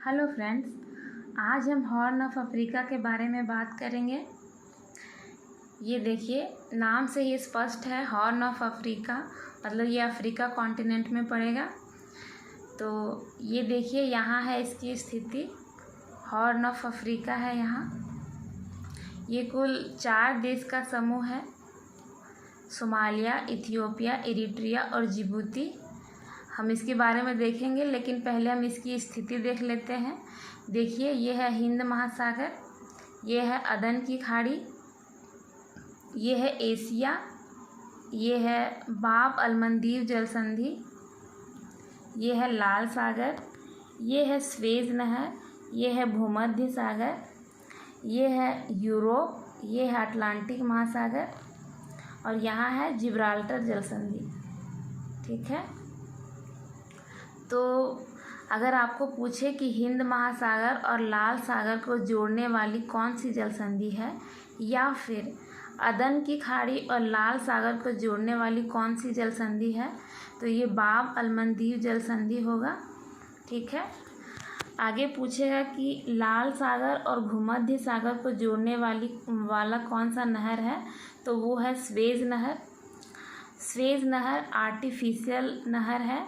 Hello friends, आज हम horn of Africa के बारे में बात करेंगे। ये देखिए, नाम से ही स्पष्ट है, हॉर्न ऑफ अफ्रीका मतलब ये अफ्रीका कॉन्टिनेंट में पड़ेगा। तो ये देखिए, यहाँ है इसकी स्थिति, हॉर्न ऑफ अफ्रीका है यहाँ। ये कुल 4 देश का समूह है, सोमालिया, इथियोपिया, इरिट्रिया और जिबूती। हम इसके बारे में देखेंगे, लेकिन पहले हम इसकी स्थिति देख लेते हैं। देखिए, ये है हिंद महासागर, ये है अदन की खाड़ी, ये है एशिया, ये है बाब अलमंदीव जल संधि, ये है लाल सागर, ये है स्वेज नहर, ये है भूमध्य सागर, ये है यूरोप, ये है अटलांटिक महासागर और यहाँ है जिब्राल्टर जल संधि। ठीक है, तो अगर आपको पूछे कि हिंद महासागर और लाल सागर को जोड़ने वाली कौन सी जल संधि है, या फिर अदन की खाड़ी और लाल सागर को जोड़ने वाली कौन सी जल संधि है, तो ये बाब अलमंदीव जल संधि होगा। ठीक है, आगे पूछेगा कि लाल सागर और भूमध्य सागर को जोड़ने वाला कौन सा नहर है, तो वो है स्वेज नहर। स्वेज नहर आर्टिफिशियल नहर है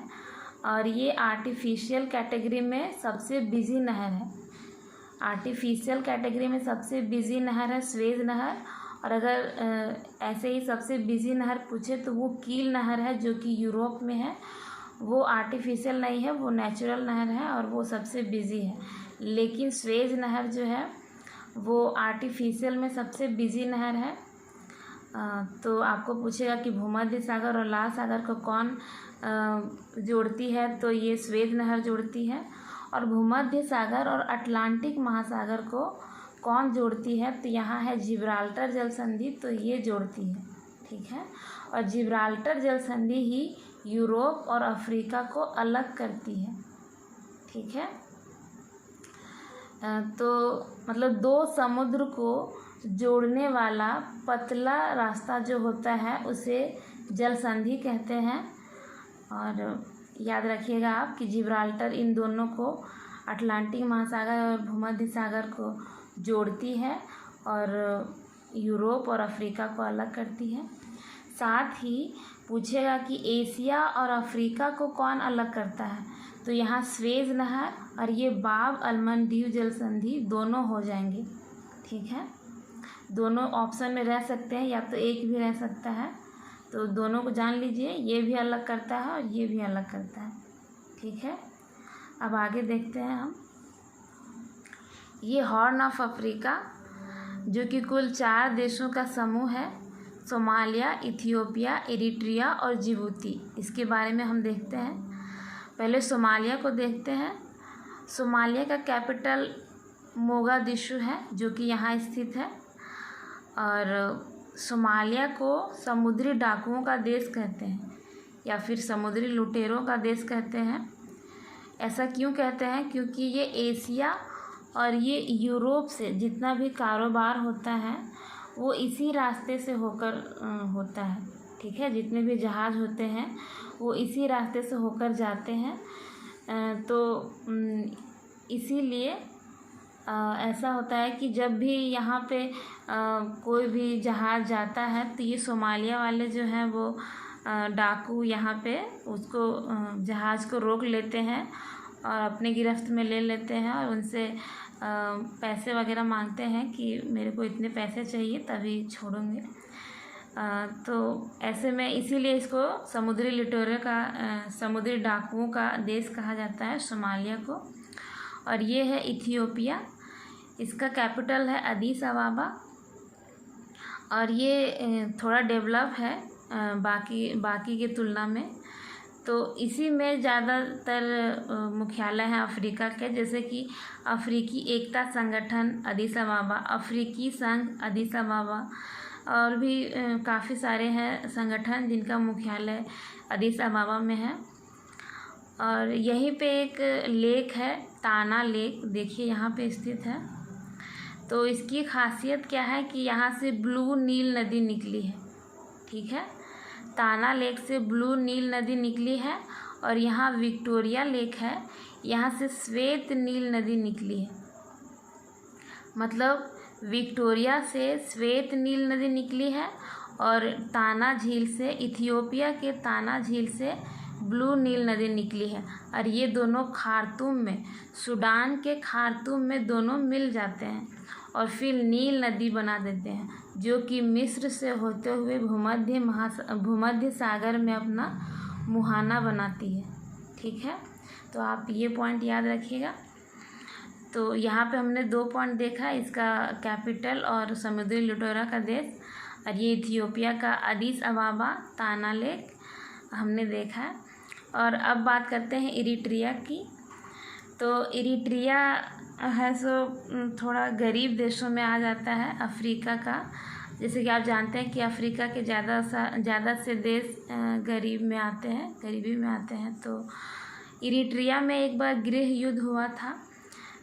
और ये आर्टिफिशियल कैटेगरी में सबसे बिजी नहर है। आर्टिफिशियल कैटेगरी में सबसे बिजी नहर है स्वेज नहर। और अगर ऐसे ही सबसे बिजी नहर पूछे तो वो कील नहर है, जो कि यूरोप में है। वो आर्टिफिशियल नहीं है, वो नेचुरल नहर है और वो सबसे बिजी है। लेकिन स्वेज नहर जो है वो आर्टिफिशियल में सबसे बिजी नहर है। तो आपको पूछेगा कि भूमध्य सागर और लाल सागर को कौन जोड़ती है, तो ये स्वेज नहर जोड़ती है। और भूमध्य सागर और अटलांटिक महासागर को कौन जोड़ती है, तो यहाँ है जिब्राल्टर जल संधि, तो ये जोड़ती है। ठीक है, और जिब्राल्टर जल संधि ही यूरोप और अफ्रीका को अलग करती है। ठीक है, तो मतलब 2 समुद्र को जोड़ने वाला पतला रास्ता जो होता है उसे जल संधि कहते हैं। और याद रखिएगा आप कि जिब्राल्टर इन दोनों को, अटलांटिक महासागर और भूमध्य सागर को जोड़ती है और यूरोप और अफ्रीका को अलग करती है। साथ ही पूछेगा कि एशिया और अफ्रीका को कौन अलग करता है, तो यहाँ स्वेज नहर और ये बाब अलमंदीव जल संधि दोनों हो जाएंगे। ठीक है, दोनों ऑप्शन में रह सकते हैं या तो एक भी रह सकता है, तो दोनों को जान लीजिए, ये भी अलग करता है और ये भी अलग करता है। ठीक है, अब आगे देखते हैं हम। ये हॉर्न ऑफ अफ्रीका जो कि कुल 4 देशों का समूह है, सोमालिया, इथियोपिया, इरिट्रिया और जिबूती। इसके बारे में हम देखते हैं। पहले सोमालिया को देखते हैं। सोमालिया का कैपिटल मोगादिशु है, जो कि यहाँ स्थित है। और सोमालिया को समुद्री डाकुओं का देश कहते हैं या फिर समुद्री लुटेरों का देश कहते हैं। ऐसा क्यों कहते हैं? क्योंकि ये एशिया और ये यूरोप से जितना भी कारोबार होता है वो इसी रास्ते से होकर होता है। ठीक है, जितने भी जहाज़ होते हैं वो इसी रास्ते से होकर जाते हैं। तो इसीलिए ऐसा होता है कि जब भी यहाँ पे कोई भी जहाज़ जाता है तो ये सोमालिया वाले जो हैं वो डाकू यहाँ पे उसको जहाज़ को रोक लेते हैं और अपने गिरफ्त में ले लेते हैं और उनसे पैसे वगैरह मांगते हैं कि मेरे को इतने पैसे चाहिए तभी छोड़ूंगे। तो ऐसे में इसीलिए इसको समुद्री लुटेरों का समुद्री डाकुओं का देश कहा जाता है सोमालिया को। और ये है इथियोपिया, इसका कैपिटल है अदीस अबाबा और ये थोड़ा डेवलप है बाकी की तुलना में। तो इसी में ज़्यादातर मुख्यालय हैं अफ्रीका के, जैसे कि अफ्रीकी एकता संगठन अदीस अबाबा, अफ्रीकी संघ अदीस अबाबा और भी काफ़ी सारे हैं संगठन जिनका मुख्यालय अदीस अबाबा में है। और यहीं पे एक लेक है, ताना लेक, देखिए यहाँ पे स्थित है। तो इसकी खासियत क्या है कि यहाँ से ब्लू नील नदी निकली है। ठीक है, ताना लेक से ब्लू नील नदी निकली है। और यहाँ विक्टोरिया लेक है, यहाँ से श्वेत नील नदी निकली है। मतलब विक्टोरिया से श्वेत नील नदी निकली है और ताना झील से, इथियोपिया के ताना झील से ब्लू नील नदी निकली है। और ये दोनों खार्तूम में, सूडान के खार्तूम में दोनों मिल जाते हैं और फिर नील नदी बना देते हैं, जो कि मिस्र से होते हुए भूमध्य सागर में अपना मुहाना बनाती है। ठीक है, तो आप ये पॉइंट याद रखिएगा। तो यहाँ पे हमने 2 पॉइंट देखा, इसका कैपिटल और समुद्री लुटेरा का देश, और ये इथियोपिया का एडिस अबाबा, ताना लेक हमने देखा है। और अब बात करते हैं इरिट्रिया की। तो इरिट्रिया है सो थोड़ा गरीब देशों में आ जाता है अफ्रीका का। जैसे कि आप जानते हैं कि अफ्रीका के ज़्यादा से देश गरीबी में आते हैं। तो इरिट्रिया में एक बार गृह युद्ध हुआ था,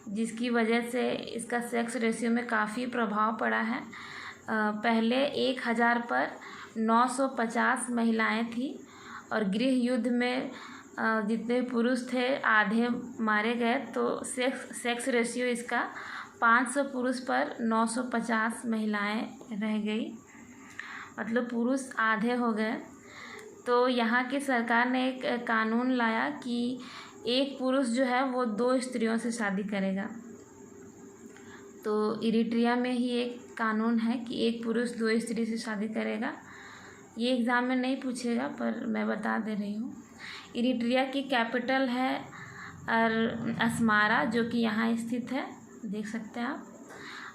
जिसकी वजह से इसका सेक्स रेशियो में काफ़ी प्रभाव पड़ा है। पहले 1000 पर 950 महिलाएं थी और गृह युद्ध में जितने पुरुष थे आधे मारे गए। तो सेक्स रेशियो इसका 500 पुरुष पर 950 महिलाएं रह गई, मतलब पुरुष आधे हो गए। तो यहाँ की सरकार ने एक कानून लाया कि एक पुरुष जो है वो 2 स्त्रियों से शादी करेगा। तो इरिट्रिया में ही एक कानून है कि एक पुरुष 2 स्त्री से शादी करेगा। ये एग्ज़ाम में नहीं पूछेगा पर मैं बता दे रही हूँ। इरिट्रिया की कैपिटल है अस्मारा, जो कि यहाँ स्थित है, देख सकते हैं आप।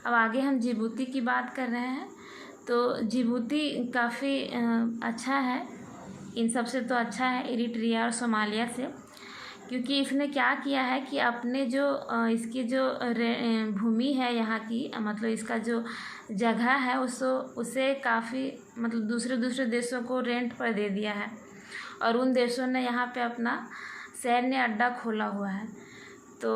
अब आगे हम जिबूती की बात कर रहे हैं। तो जिबूती काफ़ी अच्छा है, इन सब से तो अच्छा है इरिट्रिया और सोमालिया से, क्योंकि इसने क्या किया है कि अपने जो इसकी जो भूमि है यहाँ की, मतलब इसका जो जगह है उसे काफ़ी, मतलब दूसरे देशों को रेंट पर दे दिया है और उन देशों ने यहाँ पे अपना सैन्य अड्डा खोला हुआ है। तो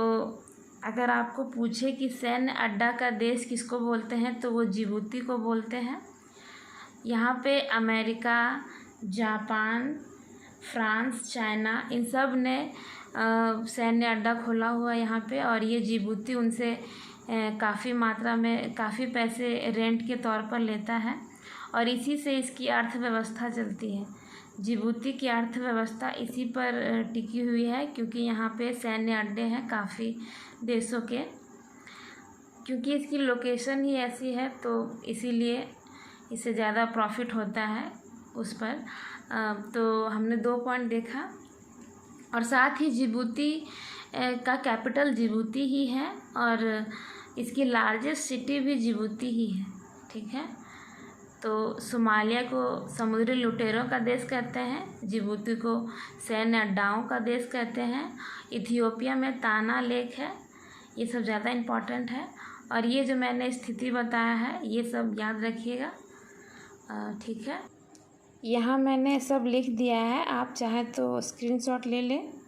अगर आपको पूछे कि सैन्य अड्डा का देश किसको बोलते हैं तो वो जिबूती को बोलते हैं। यहाँ पे अमेरिका, जापान, फ्रांस, चाइना, इन सब ने सैन्य अड्डा खोला हुआ है यहाँ पे, और ये जिबूती उनसे काफ़ी मात्रा में काफ़ी पैसे रेंट के तौर पर लेता है और इसी से इसकी अर्थव्यवस्था चलती है। जिबूती की अर्थव्यवस्था इसी पर टिकी हुई है, क्योंकि यहाँ पे सैन्य अड्डे हैं काफ़ी देशों के, क्योंकि इसकी लोकेशन ही ऐसी है, तो इसीलिए इससे ज़्यादा प्रॉफिट होता है उस पर। तो हमने 2 पॉइंट देखा, और साथ ही जिबूती का कैपिटल जिबूती ही है और इसकी लार्जेस्ट सिटी भी जिबूती ही है। ठीक है, तो सोमालिया को समुद्री लुटेरों का देश कहते हैं, जिबूती को सैन्य अड्डाओं का देश कहते हैं, इथियोपिया में ताना लेक है। ये सब ज़्यादा इम्पॉर्टेंट है, और ये जो मैंने स्थिति बताया है ये सब याद रखिएगा। ठीक है, यहाँ मैंने सब लिख दिया है, आप चाहें तो स्क्रीनशॉट ले लें।